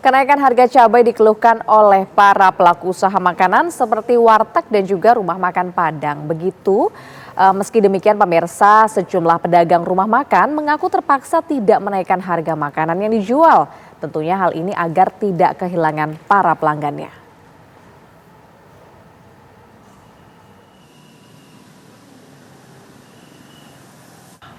Kenaikan harga cabai dikeluhkan oleh para pelaku usaha makanan seperti warteg dan juga rumah makan Padang. Meski demikian pemirsa, sejumlah pedagang rumah makan mengaku terpaksa tidak menaikkan harga makanan yang dijual. Tentunya hal ini agar tidak kehilangan para pelanggannya.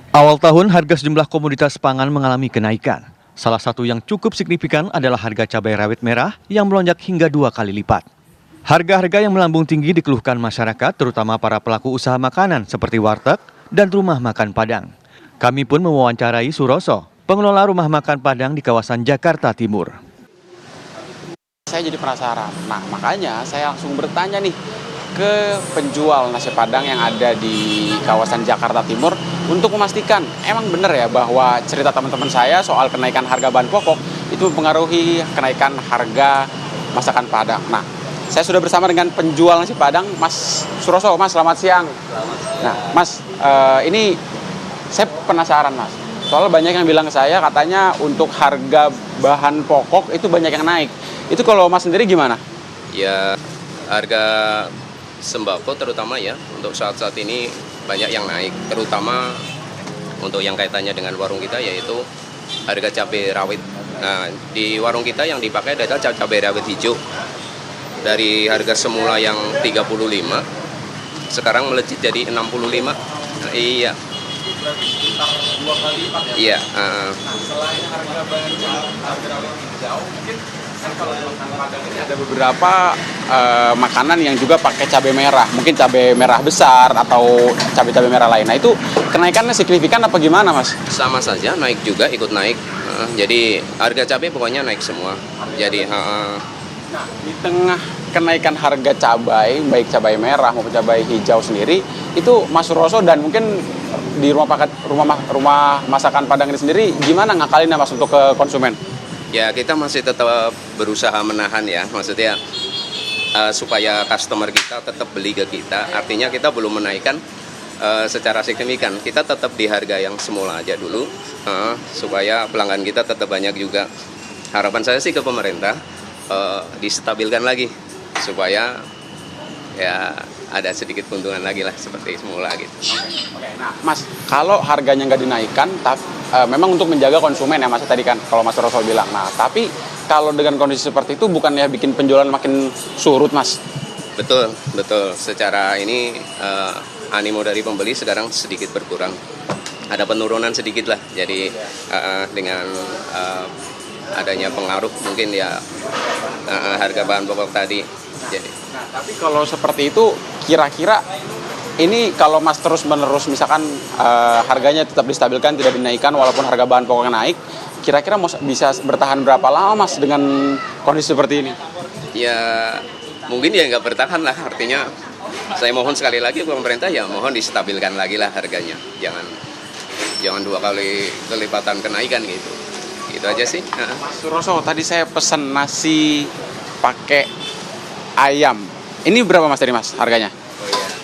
Awal tahun harga sejumlah komoditas pangan mengalami kenaikan. Salah satu yang cukup signifikan adalah harga cabai rawit merah yang melonjak hingga 2 kali lipat. Harga-harga yang melambung tinggi dikeluhkan masyarakat, terutama para pelaku usaha makanan seperti warteg dan rumah makan Padang. Kami pun mewawancarai Suroso, pengelola rumah makan Padang di kawasan Jakarta Timur. Saya jadi penasaran. Nah, makanya saya langsung bertanya nih ke penjual nasi Padang yang ada di kawasan Jakarta Timur untuk memastikan emang benar ya bahwa cerita teman-teman saya soal kenaikan harga bahan pokok itu mempengaruhi kenaikan harga masakan Padang. Nah, saya sudah bersama dengan penjual nasi Padang, Mas Suroso. Mas, selamat siang. Nah, Mas, ini saya penasaran, Mas. Soalnya banyak yang bilang ke saya katanya untuk harga bahan pokok itu banyak yang naik. Itu kalau Mas sendiri gimana? Ya, harga sembako terutama ya untuk saat-saat ini banyak yang naik, terutama untuk yang kaitannya dengan warung kita yaitu harga cabai rawit. Nah, di warung kita yang dipakai adalah cabai rawit hijau. Dari harga semula yang 35 sekarang melejit jadi 65. Iya. Berarti sekitar 2 kali lipat ya? Iya. Nah, selain harga rawit hijau, mungkin kan kalau di makanan Padang ini ada beberapa makanan yang juga pakai cabai merah, mungkin cabai merah besar atau cabai-cabai merah lain. Nah, itu kenaikannya signifikan apa gimana, Mas? Sama saja, naik juga, ikut naik. Jadi harga cabai pokoknya naik semua. Jadi Nah, di tengah kenaikan harga cabai, baik cabai merah maupun cabai hijau sendiri, itu Mas Suroso dan mungkin di rumah masakan Padang ini sendiri gimana ngakalinnya, Mas, untuk ke konsumen? ya kita masih tetap berusaha menahan ya, maksudnya supaya customer kita tetap beli ke kita. Artinya kita belum menaikkan secara signifikan. Kita tetap di harga yang semula aja dulu, supaya pelanggan kita tetap banyak juga. Harapan saya sih ke pemerintah distabilkan lagi supaya ya ada sedikit keuntungan lagi lah seperti semula gitu. Oke. Nah, Mas, kalau harganya nggak dinaikkan, memang untuk menjaga konsumen ya, Mas, tadi kan kalau Mas Rosso bilang. Nah, tapi kalau dengan kondisi seperti itu bukannya bikin penjualan makin surut, Mas? Betul. Secara ini animo dari pembeli sekarang sedikit berkurang. Ada penurunan sedikit lah. Jadi dengan adanya pengaruh mungkin ya harga bahan pokok tadi. Jadi. Nah, tapi kalau seperti itu kira-kira ini kalau Mas terus-menerus misalkan harganya tetap distabilkan, tidak dinaikkan walaupun harga bahan pokoknya naik, kira-kira bisa bertahan berapa lama, Mas, dengan kondisi seperti ini? Ya mungkin ya nggak bertahan lah, artinya saya mohon sekali lagi ke pemerintah ya mohon distabilkan lagi lah harganya, jangan 2 kali kelipatan kenaikan gitu. Itu aja sih. Mas Suroso, tadi saya pesan nasi pakai ayam. Ini berapa, Mas, tadi, Mas, harganya?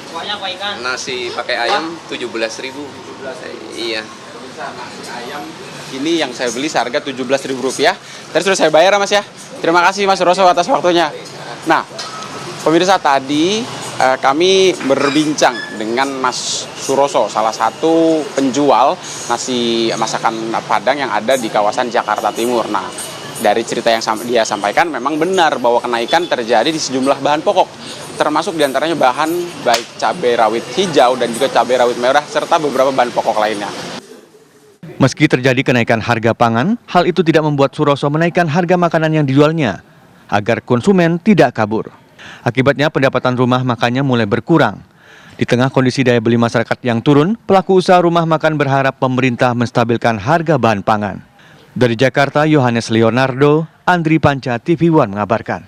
Oh iya. Nasi pakai ayam 17.000. Iya. Nasi ayam ini yang saya beli seharga Rp17.000. Tadi sudah saya bayar, Mas, ya. Terima kasih, Mas Suroso, atas waktunya. Nah, pemirsa, tadi kami berbincang dengan Mas Suroso, salah satu penjual nasi masakan Padang yang ada di kawasan Jakarta Timur. Nah, dari cerita yang dia sampaikan memang benar bahwa kenaikan terjadi di sejumlah bahan pokok, termasuk diantaranya bahan baik cabai rawit hijau dan juga cabai rawit merah serta beberapa bahan pokok lainnya. Meski terjadi kenaikan harga pangan, hal itu tidak membuat Suroso menaikkan harga makanan yang dijualnya agar konsumen tidak kabur. Akibatnya pendapatan rumah makannya mulai berkurang. Di tengah kondisi daya beli masyarakat yang turun, pelaku usaha rumah makan berharap pemerintah menstabilkan harga bahan pangan. Dari Jakarta, Yohanes Leonardo, Andri Panca, TV One mengabarkan.